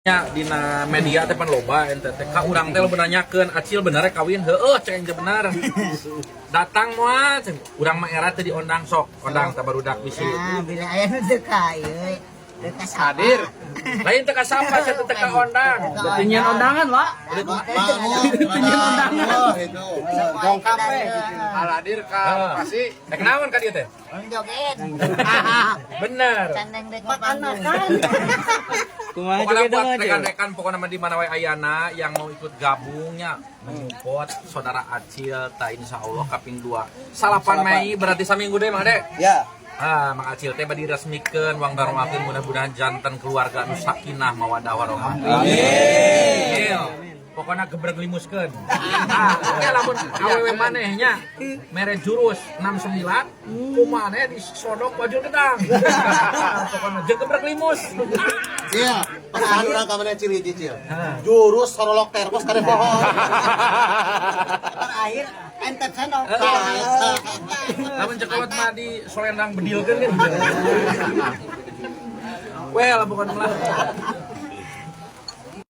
nya dina media teh pan loba ente teh ka urang teh lo nanyakeun acil bener kawin heueuh cek ente bener datang moal urang mah era teh diondang sok ondang teh barudak bisi nah bila aya nu teu ka ieu teu ka hadir lain teh ka sapa teh teh ka ondang Tinyan undangan, Pak. tinyan undangan itu. bongkar teh Aladir ka pasti. kenaon ka dieu teh joget bener candeng dek makan Kumaha pokoknya juga dong buat aja. rekan-rekan pokoknya mah di mana wae ayana yang mau ikut gabungnya menyupport saudara Acil ta insyaallah kaping 2 salapan Mei berarti saminggu deh mah dek Ya. Mang Acil teh badi resmikeun wang daromakeun mudah-mudahan jantan keluarga nu sakinah mawaddah warahmah. Amin. Pokona gebreg limuskeun. Oke lamun awewe manehnya mere jurus 69 kumaneh disodok baju gedang. Pokona jeung gebreg limus. Iya, pesan urang ka mana ciri cicil. Jurus sorolok termos kade pohon. akhir ente cenok Lamun cekolot mah di solendang bedilkeun kan. Well, bukan lah.